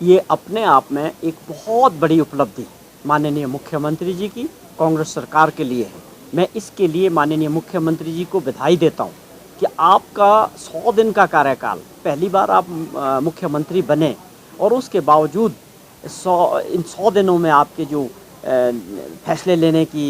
ये अपने आप में एक बहुत बड़ी उपलब्धि माननीय मुख्यमंत्री जी की, कांग्रेस सरकार के लिए है। मैं इसके लिए माननीय मुख्यमंत्री जी को बधाई देता हूँ कि आपका 100 दिन का कार्यकाल, पहली बार आप मुख्यमंत्री बने और उसके बावजूद इन 100 दिनों में आपके जो फैसले लेने की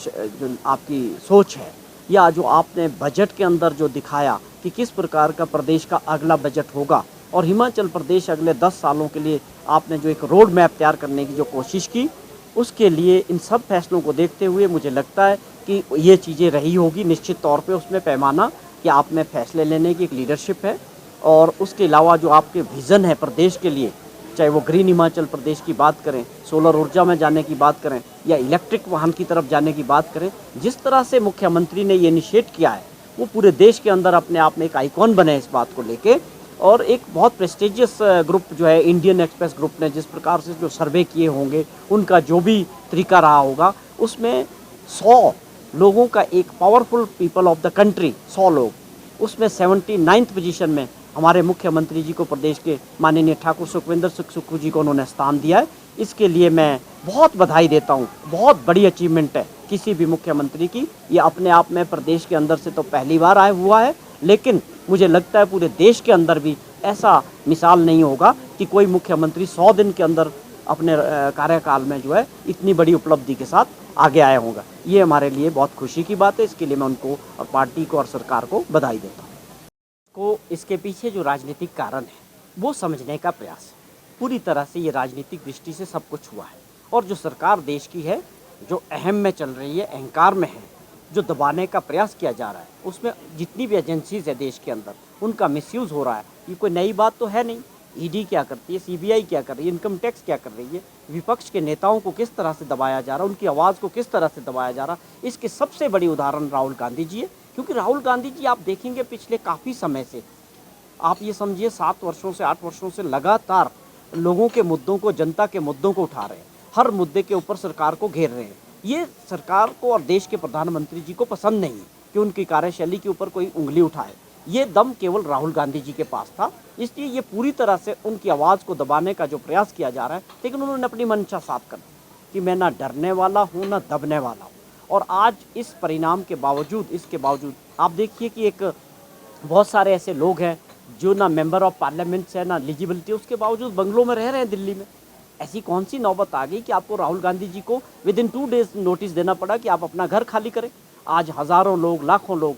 जो आपकी सोच है, या जो आपने बजट के अंदर जो दिखाया कि किस प्रकार का प्रदेश का अगला बजट होगा, और हिमाचल प्रदेश अगले 10 सालों के लिए आपने जो एक रोड मैप तैयार करने की जो कोशिश की, उसके लिए इन सब फैसलों को देखते हुए मुझे लगता है कि ये चीज़ें रही होगी निश्चित तौर पे उसमें पैमाना कि आप में फैसले लेने की एक लीडरशिप है। और उसके अलावा जो आपके विज़न है प्रदेश के लिए, चाहे वो ग्रीन हिमाचल प्रदेश की बात करें, सोलर ऊर्जा में जाने की बात करें, या इलेक्ट्रिक वाहन की तरफ जाने की बात करें, जिस तरह से मुख्यमंत्री ने ये इनिशिएट किया है, वो पूरे देश के अंदर अपने आप में एक आइकॉन बने इस बात को लेके। और एक बहुत प्रेस्टिजियस ग्रुप जो है इंडियन एक्सप्रेस ग्रुप ने जिस प्रकार से जो सर्वे किए होंगे, उनका जो भी तरीका रहा होगा, उसमें 100 लोगों का एक powerful people of the country, 100 लोग, उसमें 79th पोजीशन में हमारे मुख्यमंत्री जी को, प्रदेश के माननीय ठाकुर सुखविंदर सुक्खू जी को उन्होंने स्थान दिया है। इसके लिए मैं बहुत बधाई देता हूँ। बहुत बड़ी अचीवमेंट है किसी भी मुख्यमंत्री की। ये अपने आप में प्रदेश के अंदर से तो पहली बार आया हुआ है, लेकिन मुझे लगता है पूरे देश के अंदर भी ऐसा मिसाल नहीं होगा कि कोई मुख्यमंत्री 100 दिन के अंदर अपने कार्यकाल में जो है इतनी बड़ी उपलब्धि के साथ आगे आया होगा। ये हमारे लिए बहुत खुशी की बात है। इसके लिए मैं उनको और पार्टी को और सरकार को बधाई देता हूँ। को इसके पीछे जो राजनीतिक कारण है वो समझने का प्रयास है। पूरी तरह से ये राजनीतिक दृष्टि से सब कुछ हुआ है। और जो सरकार देश की है, जो अहम में चल रही है, अहंकार में है, जो दबाने का प्रयास किया जा रहा है, उसमें जितनी भी एजेंसीज है देश के अंदर, उनका मिसयूज़ हो रहा है। ये कोई नई बात तो है नहीं। ईडी क्या करती है, सीबीआई क्या कर रही है, इनकम टैक्स क्या कर रही है, विपक्ष के नेताओं को किस तरह से दबाया जा रहा है, उनकी आवाज़ को किस तरह से दबाया जा रहा है, इसकी सबसे बड़ी उदाहरण राहुल गांधी जी है। क्योंकि राहुल गांधी जी आप देखेंगे पिछले काफ़ी समय से, आप ये समझिए 7 वर्षों से 8 वर्षों से लगातार लोगों के मुद्दों को, जनता के मुद्दों को उठा रहे हैं। हर मुद्दे के ऊपर सरकार को घेर रहे हैं। ये सरकार को और देश के प्रधानमंत्री जी को पसंद नहीं है कि उनकी कार्यशैली के ऊपर कोई उंगली उठाए। ये दम केवल राहुल गांधी जी के पास था, इसलिए ये पूरी तरह से उनकी आवाज़ को दबाने का जो प्रयास किया जा रहा है, लेकिन उन्होंने अपनी मंशा साफ कर दी कि मैं ना डरने वाला हूँ ना दबने वाला हूँ। और आज इस परिणाम के बावजूद, इसके बावजूद आप देखिए कि एक बहुत सारे ऐसे लोग हैं जो ना मेंबर ऑफ पार्लियामेंट है, ना एलिजिबिलिटी, उसके बावजूद बंगलों में रह रहे हैं दिल्ली में। ऐसी कौन सी नौबत आ गई कि आपको राहुल गांधी जी को विद इन 2 डेज नोटिस देना पड़ा कि आप अपना घर खाली करें। आज हज़ारों लोग, लाखों लोग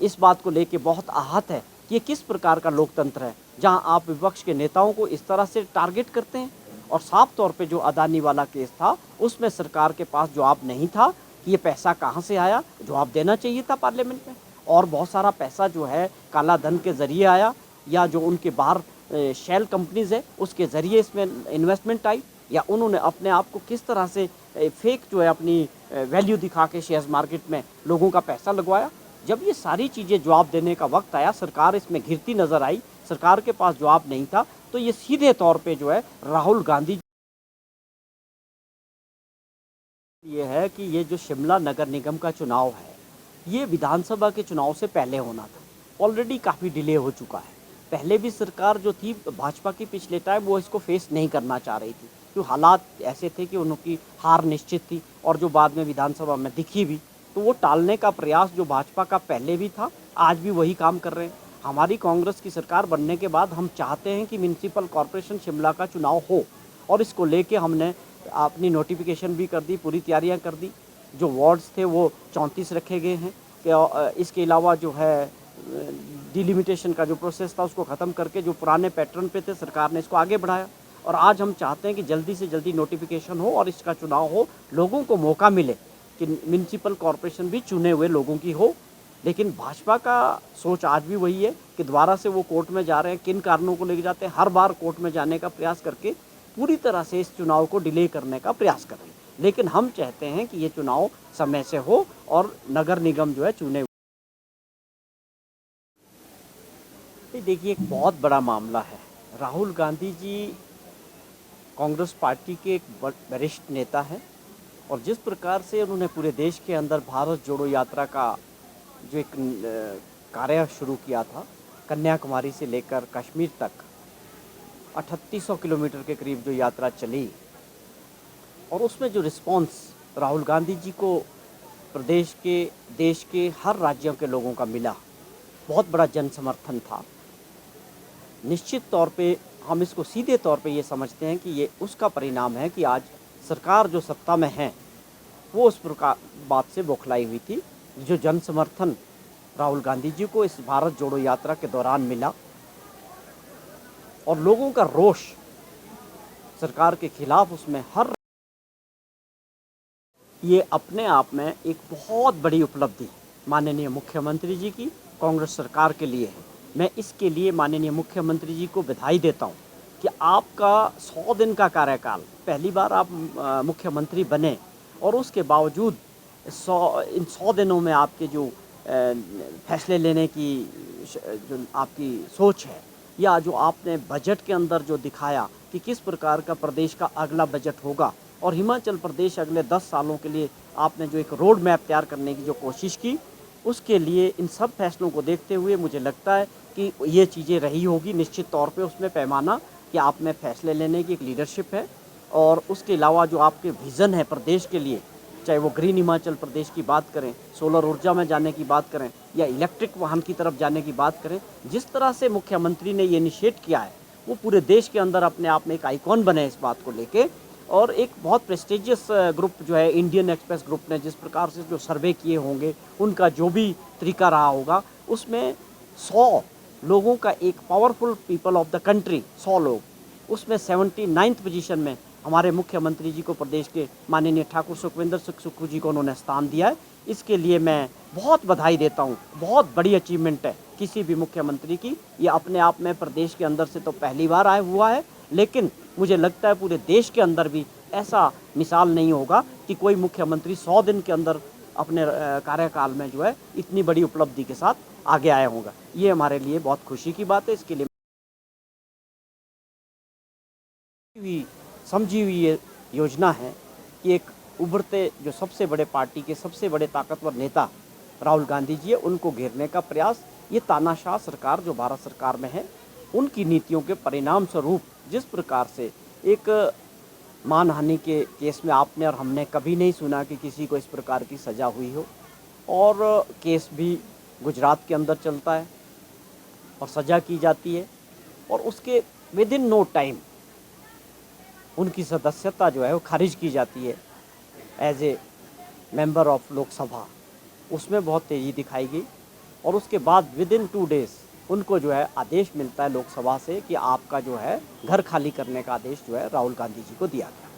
इस बात को लेके बहुत आहत है कि ये किस प्रकार का लोकतंत्र है जहां आप विपक्ष के नेताओं को इस तरह से टारगेट करते हैं। और साफ तौर पे जो अदानी वाला केस था, उसमें सरकार के पास जवाब नहीं था कि ये पैसा कहाँ से आया, जवाब देना चाहिए था पार्लियामेंट में। और बहुत सारा पैसा जो है काला धन के ज़रिए आया, या जो उनके बाहर शेल कंपनीज़ है उसके ज़रिए इसमें इन्वेस्टमेंट आई, या उन्होंने अपने आप को किस तरह से फेक जो है अपनी वैल्यू दिखा के शेयर मार्केट में लोगों का पैसा लगवाया। जब ये सारी चीज़ें जवाब देने का वक्त आया, सरकार इसमें घिरती नज़र आई, सरकार के पास जवाब नहीं था, तो ये सीधे तौर पे जो है राहुल गांधी ये है कि ये जो शिमला नगर निगम का चुनाव है, ये विधानसभा के चुनाव से पहले होना था। ऑलरेडी काफ़ी डिले हो चुका है। पहले भी सरकार जो थी भाजपा की पिछले टाइम, वो इसको फेस नहीं करना चाह रही थी, क्योंकि हालात ऐसे थे कि उनकी हार निश्चित थी, और जो बाद में विधानसभा में दिखी भी, तो वो टालने का प्रयास जो भाजपा का पहले भी था, आज भी वही काम कर रहे हैं। हमारी कांग्रेस की सरकार बनने के बाद हम चाहते हैं कि म्यूनसिपल कॉरपोरेशन शिमला का चुनाव हो, और इसको लेके हमने अपनी नोटिफिकेशन भी कर दी, पूरी तैयारियां कर दी। जो वार्ड्स थे वो 34 रखे गए हैं कि इसके अलावा जो है डिलिमिटेशन का जो प्रोसेस था उसको ख़त्म करके जो पुराने पैटर्न पे थे, सरकार ने इसको आगे बढ़ाया। और आज हम चाहते हैं कि जल्दी से जल्दी नोटिफिकेशन हो और इसका चुनाव हो, लोगों को मौका मिले कि म्यूनसिपल कॉरपोरेशन भी चुने हुए लोगों की हो। लेकिन भाजपा का सोच आज भी वही है कि दोबारा से वो कोर्ट में जा रहे हैं। किन कारणों को लेकर जाते हैं, हर बार कोर्ट में जाने का प्रयास करके पूरी तरह से इस चुनाव को डिले करने का प्रयास कर रहे हैं। लेकिन हम चाहते हैं कि ये चुनाव समय से हो और नगर निगम जो है चुने। देखिए, एक बहुत बड़ा मामला है। राहुल गांधी जी कांग्रेस पार्टी के एक वरिष्ठ नेता हैं, और जिस प्रकार से उन्होंने पूरे देश के अंदर भारत जोड़ो यात्रा का जो एक कार्य शुरू किया था, कन्याकुमारी से लेकर कश्मीर तक, 3800 किलोमीटर के करीब जो यात्रा चली और उसमें जो रिस्पांस राहुल गांधी जी को प्रदेश के, देश के हर राज्यों के लोगों का मिला, बहुत बड़ा जन समर्थन था। निश्चित तौर पे हम इसको सीधे तौर पे ये समझते हैं कि ये उसका परिणाम है कि आज सरकार जो सत्ता में है वो उस प्रकार बात से बौखलाई हुई थी। जो जन समर्थन राहुल गांधी जी को इस भारत जोड़ो यात्रा के दौरान मिला और लोगों का रोष सरकार के खिलाफ उसमें हर, ये अपने आप में एक बहुत बड़ी उपलब्धि माननीय मुख्यमंत्री जी की, कांग्रेस सरकार के लिए है। मैं इसके लिए माननीय मुख्यमंत्री जी को बधाई देता हूं कि आपका 100 दिन का कार्यकाल, पहली बार आप मुख्यमंत्री बने और उसके बावजूद इन 100 दिनों में आपके जो फैसले लेने की जो आपकी सोच है, या जो आपने बजट के अंदर जो दिखाया कि किस प्रकार का प्रदेश का अगला बजट होगा और हिमाचल प्रदेश अगले 10 सालों के लिए आपने जो एक रोड मैप तैयार करने की जो कोशिश की, उसके लिए इन सब फैसलों को देखते हुए मुझे लगता है कि ये चीज़ें रही होगी निश्चित तौर पे उसमें पैमाना कि आप में फैसले लेने की एक लीडरशिप है। और उसके अलावा जो आपके विज़न है प्रदेश के लिए, चाहे वो ग्रीन हिमाचल प्रदेश की बात करें, सोलर ऊर्जा में जाने की बात करें या इलेक्ट्रिक वाहन की तरफ जाने की बात करें, जिस तरह से मुख्यमंत्री ने ये इनिशिएट किया है वो पूरे देश के अंदर अपने आप में एक आइकॉन बने इस बात को लेके। और एक बहुत प्रेस्टिजियस ग्रुप जो है इंडियन एक्सप्रेस ग्रुप ने जिस प्रकार से जो सर्वे किए होंगे, उनका जो भी तरीका रहा होगा, उसमें 100 लोगों का एक powerful people of the country, 100 लोग, उसमें 79th पोजीशन में हमारे मुख्यमंत्री जी को, प्रदेश के माननीय ठाकुर सुखविंदर सिंह सुक्खू जी को उन्होंने स्थान दिया है। इसके लिए मैं बहुत बधाई देता हूँ। बहुत बड़ी अचीवमेंट है किसी भी मुख्यमंत्री की। ये अपने आप में प्रदेश के अंदर से तो पहली बार आया हुआ है, लेकिन मुझे लगता है पूरे देश के अंदर भी ऐसा मिसाल नहीं होगा कि कोई मुख्यमंत्री 100 दिन के अंदर अपने कार्यकाल में जो है इतनी बड़ी उपलब्धि के साथ आगे आया होगा। ये हमारे लिए बहुत खुशी की बात है। इसके लिए समझी हुई ये योजना है कि एक उभरते जो सबसे बड़े पार्टी के सबसे बड़े ताकतवर नेता राहुल गांधी जी है, उनको घेरने का प्रयास, ये तानाशाह सरकार जो भारत सरकार में है उनकी नीतियों के परिणाम स्वरूप जिस प्रकार से एक मानहानि के केस में आपने और हमने कभी नहीं सुना कि किसी को इस प्रकार की सज़ा हुई हो, और केस भी गुजरात के अंदर चलता है और सज़ा की जाती है और उसके विद इन नो टाइम उनकी सदस्यता जो है वो खारिज की जाती है as a member of Lok Sabha. उसमें बहुत तेज़ी दिखाई गई और उसके बाद विद इन 2 डेज़ उनको जो है आदेश मिलता है लोकसभा से कि आपका जो है घर खाली करने का आदेश जो है राहुल गांधी जी को दिया गया।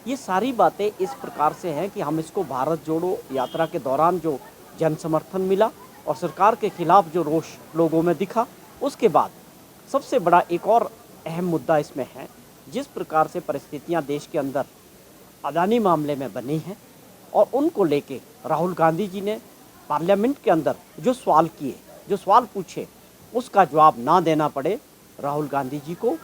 ये सारी बातें इस प्रकार से हैं कि हम इसको भारत जोड़ो यात्रा के दौरान जो जन समर्थन मिला और सरकार के खिलाफ जो रोष लोगों में दिखा, उसके बाद सबसे बड़ा एक और अहम मुद्दा इसमें है, जिस प्रकार से परिस्थितियां देश के अंदर अदानी मामले में बनी हैं और उनको लेके राहुल गांधी जी ने पार्लियामेंट के अंदर जो सवाल किए, जो सवाल पूछे, उसका जवाब ना देना पड़े राहुल गांधी जी को,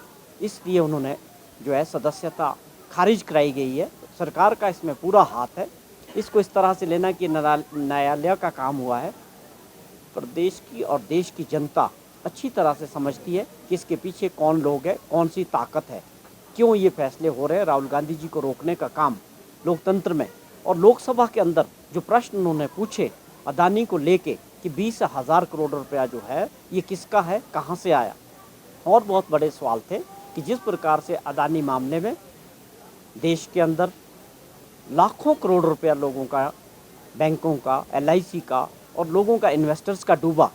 इसलिए उन्होंने जो है सदस्यता खारिज कराई गई है। सरकार का इसमें पूरा हाथ है। इसको इस तरह से लेना कि न्यायालय का काम हुआ है। प्रदेश की और देश की जनता अच्छी तरह से समझती है कि इसके पीछे कौन लोग हैं, कौन सी ताकत है, क्यों ये फैसले हो रहे हैं। राहुल गांधी जी को रोकने का काम लोकतंत्र में और लोकसभा के अंदर जो प्रश्न उन्होंने पूछे अदानी को लेके कि 20,000 करोड़ रुपया जो है ये किसका है, कहाँ से आया, और बहुत बड़े सवाल थे कि जिस प्रकार से अदानी मामले में देश के अंदर लाखों करोड़ रुपया लोगों का, बैंकों का, LIC का और लोगों का, इन्वेस्टर्स का डूबा,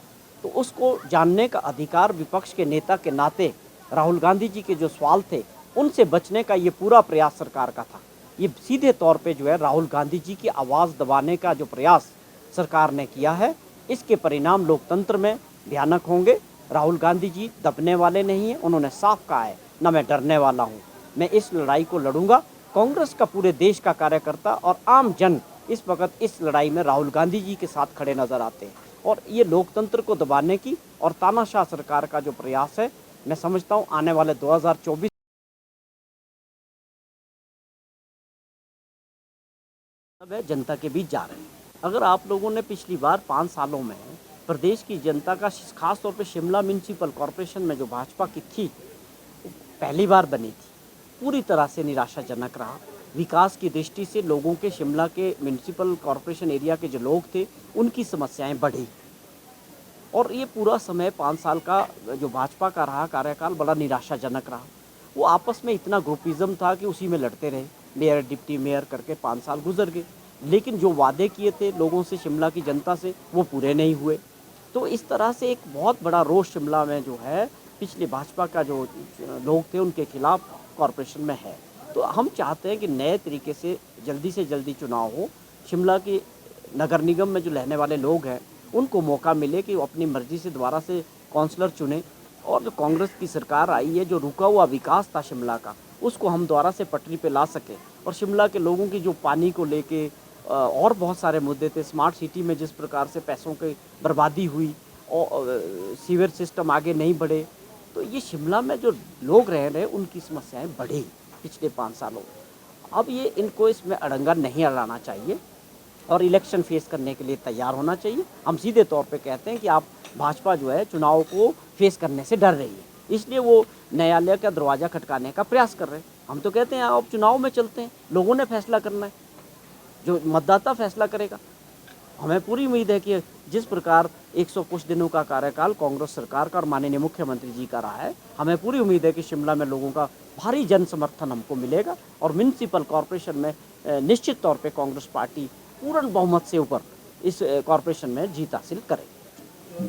तो उसको जानने का अधिकार विपक्ष के नेता के नाते राहुल गांधी जी के जो सवाल थे उनसे बचने का ये पूरा प्रयास सरकार का था। ये सीधे तौर पे जो है राहुल गांधी जी की आवाज़ दबाने का जो प्रयास सरकार ने किया है, इसके परिणाम लोकतंत्र में भयानक होंगे। राहुल गांधी जी दबने वाले नहीं हैं। उन्होंने साफ कहा है, ना मैं डरने वाला हूँ, मैं इस लड़ाई को लड़ूंगा। कांग्रेस का पूरे देश का कार्यकर्ता और आम जन इस वक्त इस लड़ाई में राहुल गांधी जी के साथ खड़े नजर आते हैं और ये लोकतंत्र को दबाने की और तानाशाह सरकार का जो प्रयास है, मैं समझता हूँ आने वाले 2024 जनता के बीच जा रहे हैं। अगर आप लोगों ने पिछली बार 5 सालों में प्रदेश की जनता का, खास तौर पे शिमला म्यूनसिपल कॉरपोरेशन में जो भाजपा की थी, पहली बार बनी थी, पूरी तरह से निराशाजनक रहा। विकास की दृष्टि से लोगों के, शिमला के म्युनिसिपल कॉरपोरेशन एरिया के जो लोग थे, उनकी समस्याएं बढ़ी और ये पूरा समय 5 साल का जो भाजपा का रहा कार्यकाल बड़ा निराशाजनक रहा। वो आपस में इतना ग्रुपिज़्म था कि उसी में लड़ते रहे, मेयर डिप्टी मेयर करके 5 साल गुजर गए। लेकिन जो वादे किए थे लोगों से, शिमला की जनता से, वो पूरे नहीं हुए। तो इस तरह से एक बहुत बड़ा रोष शिमला में जो है, पिछले भाजपा का जो लोग थे उनके खिलाफ कॉरपोरेशन में है। तो हम चाहते हैं कि नए तरीके से जल्दी चुनाव हो। शिमला की नगर निगम में जो रहने वाले लोग हैं, उनको मौका मिले कि वो अपनी मर्ज़ी से दोबारा से काउंसलर चुनें और जो कांग्रेस की सरकार आई है, जो रुका हुआ विकास था शिमला का, उसको हम दोबारा से पटरी पे ला सकें और शिमला के लोगों की जो पानी को लेके और बहुत सारे मुद्दे थे, स्मार्ट सिटी में जिस प्रकार से पैसों की बर्बादी हुई और सीवर सिस्टम आगे नहीं बढ़े, तो ये शिमला में जो लोग रह रहे हैं उनकी समस्याएं बढ़ी पिछले 5 सालों में। अब ये इनको इसमें अड़ंगा नहीं अड़ाना चाहिए और इलेक्शन फेस करने के लिए तैयार होना चाहिए। हम सीधे तौर पे कहते हैं कि आप भाजपा जो है चुनाव को फेस करने से डर रही है, इसलिए वो न्यायालय का दरवाज़ा खटकाने का प्रयास कर रहे हैं। हम तो कहते हैं आप चुनाव में चलते हैं, लोगों ने फैसला करना है, जो मतदाता फैसला करेगा। हमें पूरी उम्मीद है कि जिस प्रकार 100 कुछ दिनों का कार्यकाल कांग्रेस सरकार का और माननीय मुख्यमंत्री जी का रहा है, हमें पूरी उम्मीद है कि शिमला में लोगों का भारी जन समर्थन हमको मिलेगा और म्युनिसिपल कॉरपोरेशन में निश्चित तौर पे कांग्रेस पार्टी पूर्ण बहुमत से ऊपर इस कॉरपोरेशन में जीत हासिल करेगी।